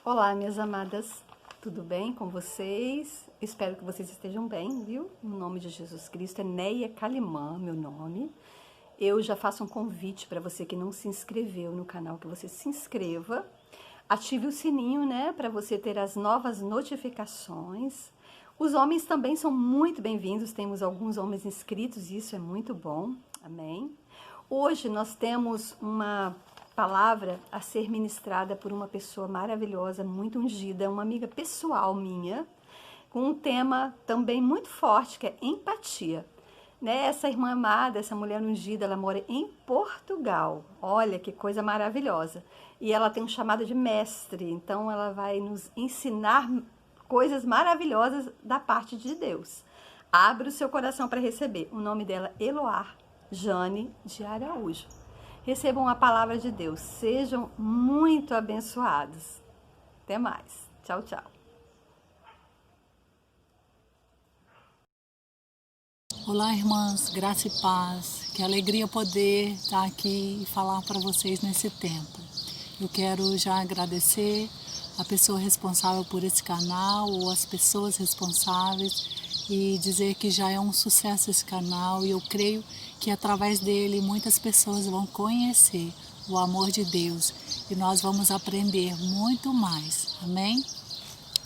Olá, minhas amadas, tudo bem com vocês? Espero que vocês estejam bem, viu? No nome de Jesus Cristo, é Neia Calimã, meu nome. Eu já faço um convite para você que não se inscreveu no canal, que você se inscreva. Ative o sininho, né, para você ter as novas notificações. Os homens também são muito bem-vindos, temos alguns homens inscritos, e isso é muito bom, amém? Hoje nós temos uma palavra a ser ministrada por uma pessoa maravilhosa, muito ungida, uma amiga pessoal minha, com um tema também muito forte, que é empatia. Né? Essa irmã amada, essa mulher ungida, ela mora em Portugal. Olha que coisa maravilhosa. E ela tem um chamado de mestre, então ela vai nos ensinar coisas maravilhosas da parte de Deus. Abre o seu coração para receber. O nome dela é Eloá Jane de Araújo. Recebam a palavra de Deus. Sejam muito abençoados. Até mais. Tchau, tchau. Olá, irmãs, graça e paz. Que alegria poder estar aqui e falar para vocês nesse tempo. Eu quero já agradecer a pessoa responsável por esse canal ou as pessoas responsáveis e dizer que já é um sucesso esse canal e eu creio que através dele muitas pessoas vão conhecer o amor de Deus e nós vamos aprender muito mais, amém?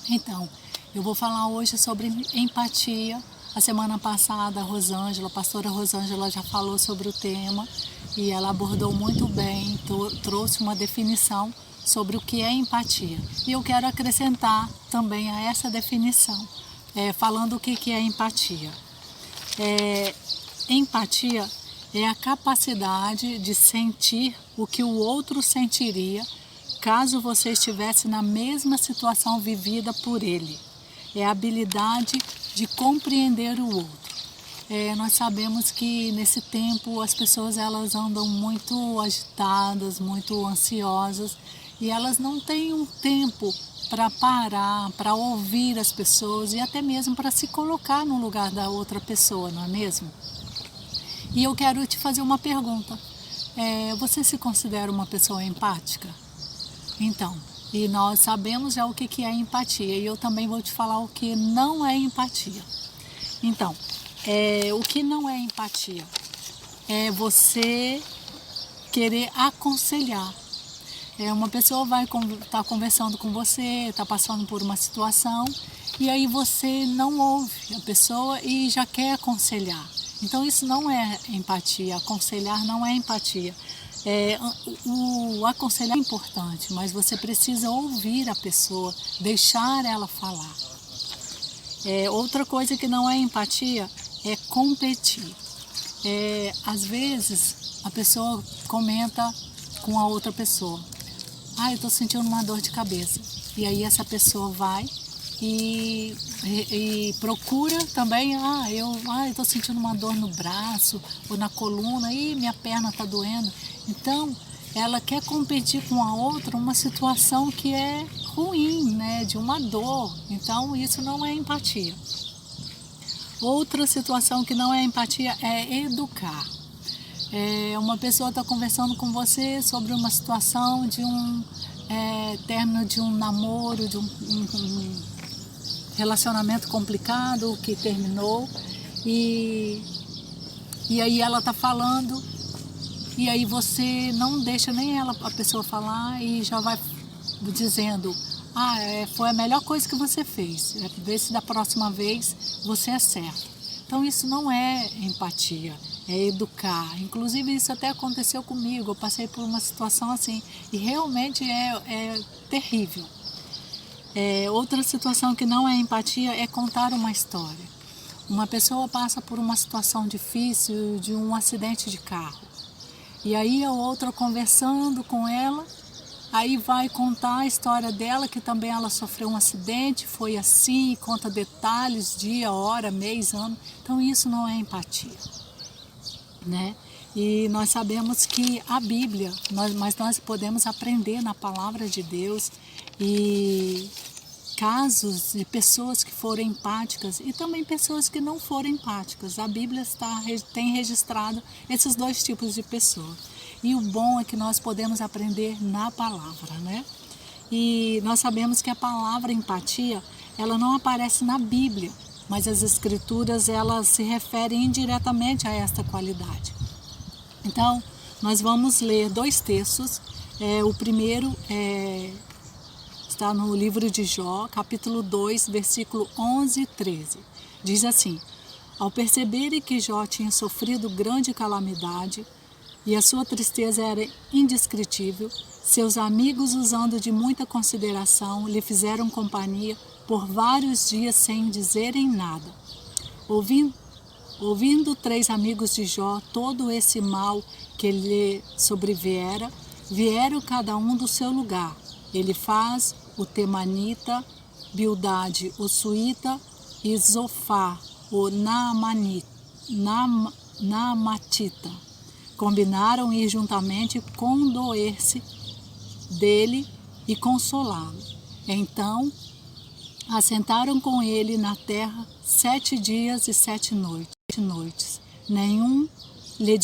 Então, eu vou falar hoje sobre empatia. A semana passada a pastora Rosângela já falou sobre o tema e ela abordou muito bem, trouxe uma definição sobre o que é empatia. E eu quero acrescentar também a essa definição, falando o que é empatia. Empatia é a capacidade de sentir o que o outro sentiria caso você estivesse na mesma situação vivida por ele. É a habilidade de compreender o outro. Nós sabemos que nesse tempo as pessoas elas andam muito agitadas, muito ansiosas e elas não têm um tempo para parar, para ouvir as pessoas e até mesmo para se colocar no lugar da outra pessoa, não é mesmo? E eu quero te fazer uma pergunta. Você se considera uma pessoa empática? Então, e nós sabemos já o que é empatia e eu também vou te falar o que não é empatia. Então, o que não é empatia? É você querer aconselhar. Uma pessoa vai estar conversando com você, está passando por uma situação e aí você não ouve a pessoa e já quer aconselhar. Então isso não é empatia, aconselhar não é empatia. O aconselhar é importante, mas você precisa ouvir a pessoa, deixar ela falar. Outra coisa que não é empatia é competir. Às vezes a pessoa comenta com a outra pessoa: eu estou sentindo uma dor de cabeça. E aí essa pessoa vai e procura também, eu estou sentindo uma dor no braço ou na coluna, minha perna está doendo. Então, ela quer competir com a outra uma situação que é ruim, né, de uma dor. Então, isso não é empatia. Outra situação que não é empatia é educar. Uma pessoa está conversando com você sobre uma situação de um término de um namoro, de um relacionamento complicado que terminou e aí ela está falando e aí você não deixa nem a pessoa falar e já vai dizendo: foi a melhor coisa que você fez, ver se da próxima vez você acerta. Então isso não é empatia, é educar. Inclusive isso até aconteceu comigo, eu passei por uma situação assim e realmente é terrível. Outra situação que não é empatia é contar uma história. Uma pessoa passa por uma situação difícil de um acidente de carro. E aí a outra conversando com ela, aí vai contar a história dela, que também ela sofreu um acidente, foi assim, conta detalhes, dia, hora, mês, ano. Então isso não é empatia, né? E nós sabemos que a Bíblia, mas nós podemos aprender na palavra de Deus e casos de pessoas que foram empáticas e também pessoas que não foram empáticas. A Bíblia tem registrado esses dois tipos de pessoas. E o bom é que nós podemos aprender na palavra, né? E nós sabemos que a palavra empatia, ela não aparece na Bíblia, mas as Escrituras, elas se referem indiretamente a esta qualidade. Então, nós vamos ler 2 textos. O primeiro está no livro de Jó, capítulo 2, versículo 11 e 13. Diz assim: ao perceberem que Jó tinha sofrido grande calamidade e a sua tristeza era indescritível, seus amigos, usando de muita consideração, lhe fizeram companhia por vários dias sem dizerem nada. Ouvindo 3 amigos de Jó todo esse mal que lhe sobreviera, vieram cada um do seu lugar. Elifaz, o Temanita, Bildade, o Suíta, e Zofar, o Naamatita. Combinaram ir juntamente condoer-se dele e consolá-lo. Então, assentaram com ele na terra 7 dias e 7 noites. Nenhum lhe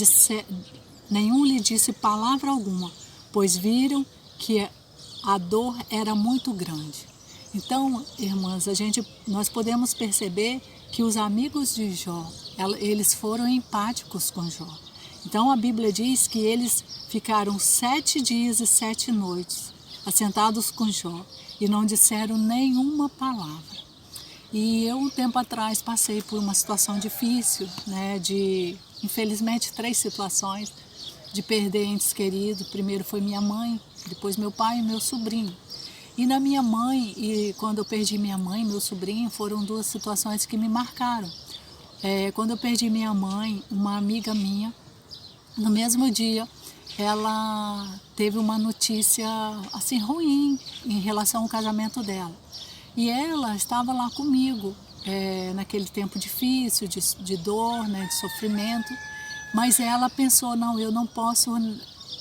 disse palavra alguma, pois viram que a dor era muito grande. Então, irmãs, nós podemos perceber que os amigos de Jó, eles foram empáticos com Jó. Então, a Bíblia diz que eles ficaram 7 dias e 7 noites assentados com Jó e não disseram nenhuma palavra. E eu, um tempo atrás, passei por uma situação difícil, né, infelizmente, 3 situações de perder entes queridos. Primeiro foi minha mãe, depois meu pai e meu sobrinho. E na minha mãe, e quando eu perdi minha mãe e meu sobrinho, foram 2 situações que me marcaram. Quando eu perdi minha mãe, uma amiga minha, no mesmo dia, ela teve uma notícia assim ruim em relação ao casamento dela. E ela estava lá comigo, naquele tempo difícil, de dor, né, de sofrimento. Mas ela pensou, não, eu não posso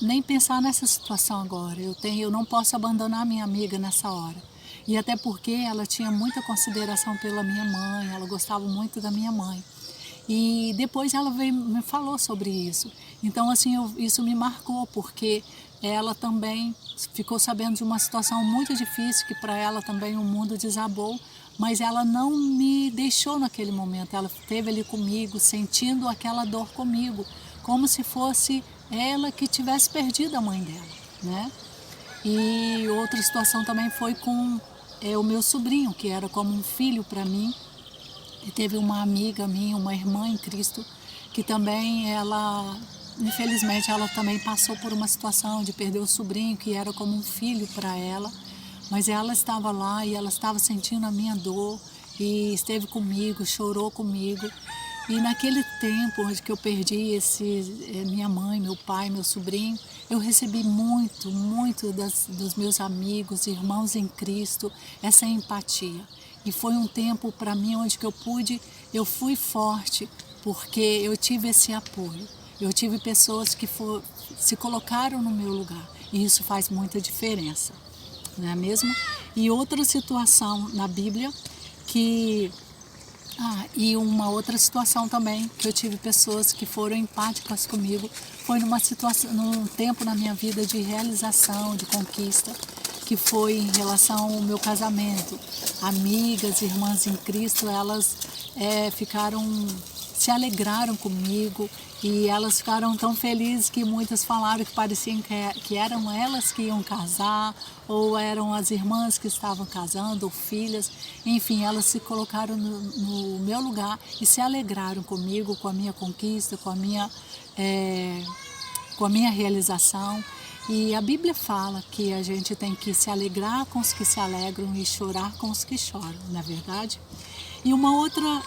nem pensar nessa situação agora. Eu não posso abandonar minha amiga nessa hora. E até porque ela tinha muita consideração pela minha mãe, ela gostava muito da minha mãe. E depois ela me falou sobre isso. Então, assim, isso me marcou, porque ela também ficou sabendo de uma situação muito difícil, que para ela também o mundo desabou, mas ela não me deixou naquele momento. Ela esteve ali comigo, sentindo aquela dor comigo, como se fosse ela que tivesse perdido a mãe dela, né? E outra situação também foi com o meu sobrinho, que era como um filho para mim. E teve uma amiga minha, uma irmã em Cristo, que também infelizmente, ela também passou por uma situação de perder o sobrinho, que era como um filho para ela. Mas ela estava lá e ela estava sentindo a minha dor e esteve comigo, chorou comigo. E naquele tempo onde que eu perdi minha mãe, meu pai, meu sobrinho, eu recebi muito, muito dos meus amigos, irmãos em Cristo, essa empatia. E foi um tempo para mim onde que eu fui forte, porque eu tive esse apoio. Eu tive pessoas que se colocaram no meu lugar, e isso faz muita diferença, não é mesmo? E outra situação na Bíblia e uma outra situação também, que eu tive pessoas que foram empáticas comigo, foi num tempo na minha vida de realização, de conquista, que foi em relação ao meu casamento. Amigas, irmãs em Cristo, elas se alegraram comigo e elas ficaram tão felizes que muitas falaram que pareciam que eram elas que iam casar, ou eram as irmãs que estavam casando, ou filhas. Enfim, elas se colocaram no meu lugar e se alegraram comigo, com a minha conquista, com a minha realização. E a Bíblia fala que a gente tem que se alegrar com os que se alegram e chorar com os que choram, não é verdade? E uma outra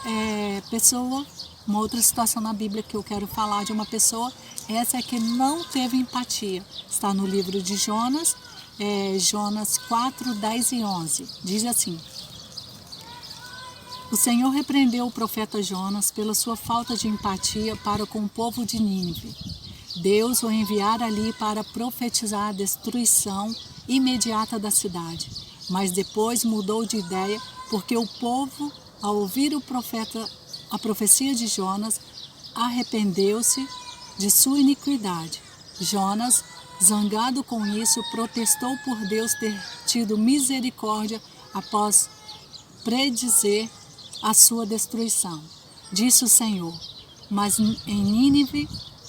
uma outra situação na Bíblia que eu quero falar de uma pessoa, essa é que não teve empatia. Está no livro de Jonas, Jonas 4, 10 e 11. Diz assim: o Senhor repreendeu o profeta Jonas pela sua falta de empatia para com o povo de Nínive. Deus o enviara ali para profetizar a destruição imediata da cidade. Mas depois mudou de ideia, porque o povo, ao ouvir a profecia de Jonas, arrependeu-se de sua iniquidade. Jonas zangado com isso, protestou por Deus ter tido misericórdia após predizer a sua destruição. Disse o Senhor: mas em Nínive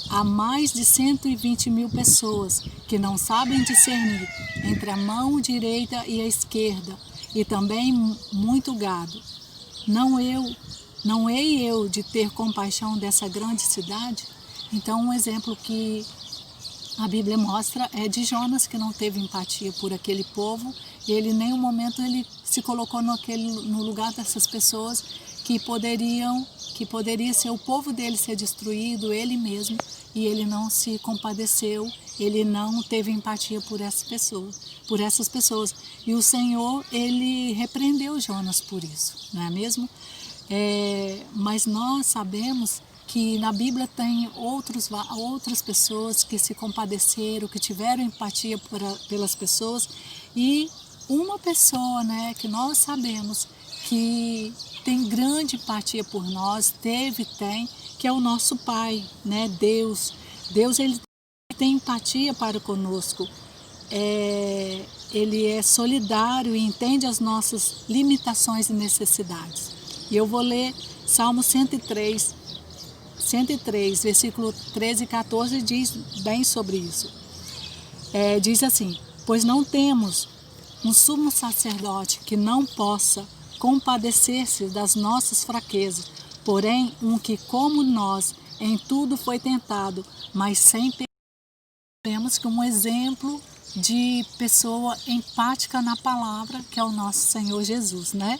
há mais de 120.000 pessoas que não sabem discernir entre a mão direita e a esquerda, e também muito gado. Não hei eu de ter compaixão dessa grande cidade? Então, um exemplo que a Bíblia mostra é de Jonas, que não teve empatia por aquele povo. Ele, em nenhum momento, ele se colocou no lugar dessas pessoas que poderia ser o povo dele ser destruído, ele mesmo, e ele não se compadeceu, ele não teve empatia por essas pessoas. E o Senhor, ele repreendeu Jonas por isso, não é mesmo? Mas nós sabemos que na Bíblia tem outras pessoas que se compadeceram, que tiveram empatia pelas pessoas, e uma pessoa, né, que nós sabemos que tem grande empatia por nós, tem, que é o nosso Pai, né, Deus. Deus, ele tem empatia para conosco. Ele é solidário e entende as nossas limitações e necessidades. E eu vou ler Salmo 103, versículo 13 e 14, diz bem sobre isso. Diz assim: pois não temos um sumo sacerdote que não possa compadecer-se das nossas fraquezas, porém um que, como nós, em tudo foi tentado, mas sem pecado. Temos que um exemplo de pessoa empática na palavra, que é o nosso Senhor Jesus, né?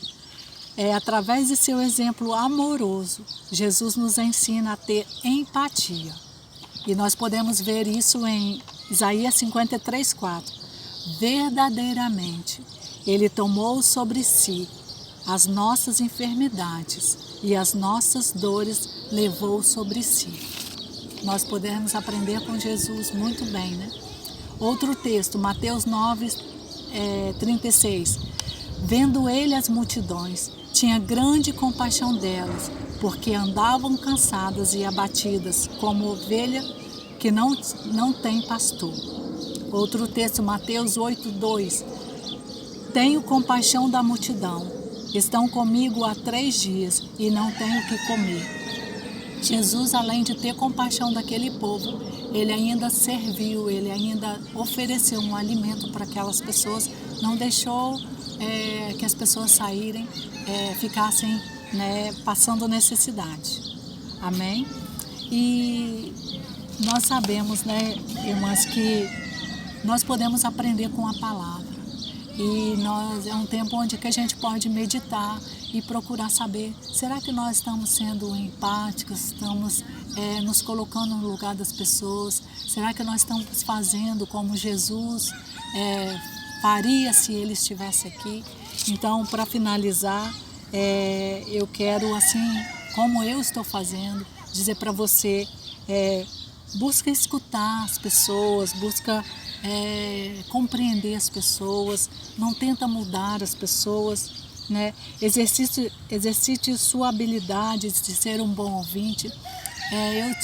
Através de seu exemplo amoroso, Jesus nos ensina a ter empatia. E nós podemos ver isso em Isaías 53:4. Verdadeiramente, Ele tomou sobre si as nossas enfermidades e as nossas dores levou sobre si. Nós podemos aprender com Jesus muito bem, né? Outro texto, Mateus 9:36. Vendo ele as multidões, tinha grande compaixão delas, porque andavam cansadas e abatidas, como ovelha que não tem pastor. Outro texto, Mateus 8:2. Tenho compaixão da multidão. Estão comigo há 3 dias e não tenho o que comer. Jesus, além de ter compaixão daquele povo, ele ainda serviu, ele ainda ofereceu um alimento para aquelas pessoas, não deixou que as pessoas ficassem, né, passando necessidade. Amém? E nós sabemos, né, irmãs, que nós podemos aprender com a palavra. E é um tempo onde que a gente pode meditar e procurar saber, será que nós estamos sendo empáticos, estamos nos colocando no lugar das pessoas? Será que nós estamos fazendo como Jesus faria se ele estivesse aqui? Então, para finalizar, eu quero, assim, como eu estou fazendo, dizer para você, busca escutar as pessoas, busca compreender as pessoas, não tenta mudar as pessoas, né? Exercite sua habilidade de ser um bom ouvinte. Eu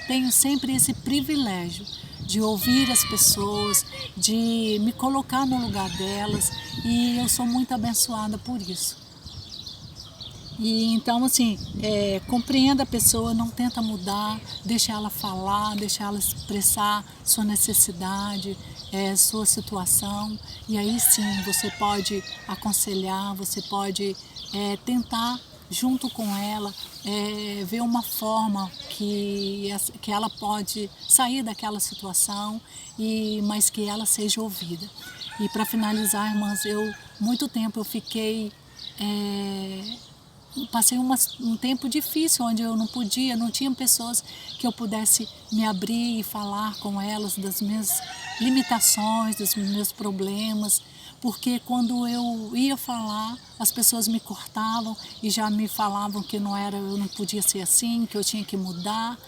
tenho sempre esse privilégio de ouvir as pessoas, de me colocar no lugar delas, e eu sou muito abençoada por isso. E então, assim, compreenda a pessoa, não tenta mudar, deixa ela falar, deixa ela expressar sua necessidade, sua situação, e aí sim você pode aconselhar, você pode tentar junto com ela ver uma forma que ela pode sair daquela situação, mas que ela seja ouvida. E para finalizar, irmãs, muito tempo eu fiquei... Passei um tempo difícil, onde eu não tinha pessoas que eu pudesse me abrir e falar com elas das minhas limitações, dos meus problemas, porque quando eu ia falar, as pessoas me cortavam e já me falavam que eu não podia ser assim, que eu tinha que mudar.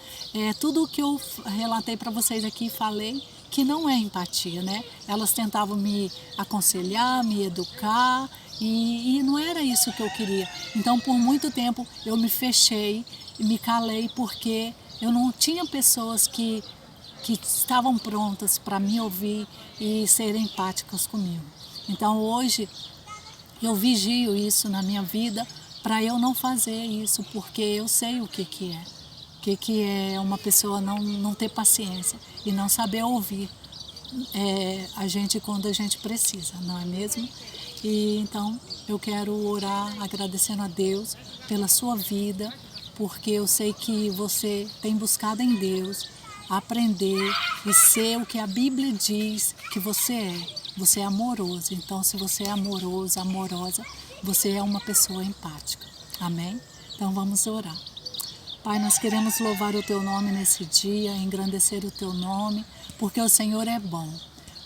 Tudo o que eu relatei para vocês aqui, falei, que não é empatia, né? Elas tentavam me aconselhar, me educar, e não era isso que eu queria. Então, por muito tempo, eu me fechei e me calei, porque eu não tinha pessoas que que estavam prontas para me ouvir e serem empáticas comigo. Então hoje eu vigio isso na minha vida para eu não fazer isso, porque eu sei o que é. O que é uma pessoa não ter paciência e não saber ouvir a gente quando a gente precisa, não é mesmo? E então eu quero orar agradecendo a Deus pela sua vida, porque eu sei que você tem buscado em Deus aprender e ser o que a Bíblia diz que você é. Você é amoroso, então se você é amoroso, amorosa, você é uma pessoa empática. Amém? Então vamos orar. Pai, nós queremos louvar o Teu nome nesse dia, engrandecer o Teu nome, porque o Senhor é bom.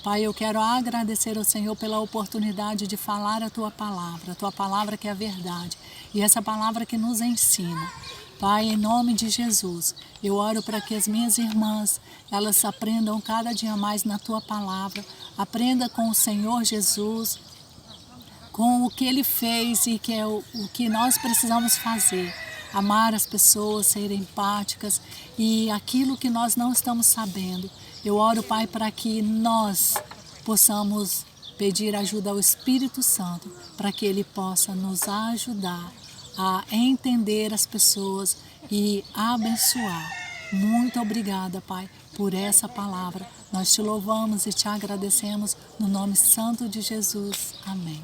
Pai, eu quero agradecer ao Senhor pela oportunidade de falar a Tua palavra que é a verdade, e essa palavra que nos ensina. Pai, em nome de Jesus, eu oro para que as minhas irmãs, elas aprendam cada dia mais na Tua palavra, aprenda com o Senhor Jesus, com o que Ele fez e que é o que nós precisamos fazer. Amar as pessoas, ser empáticas e aquilo que nós não estamos sabendo. Eu oro, Pai, para que nós possamos pedir ajuda ao Espírito Santo, para que Ele possa nos ajudar a entender as pessoas e abençoar. Muito obrigada, Pai, por essa palavra. Nós te louvamos e te agradecemos no nome santo de Jesus. Amém.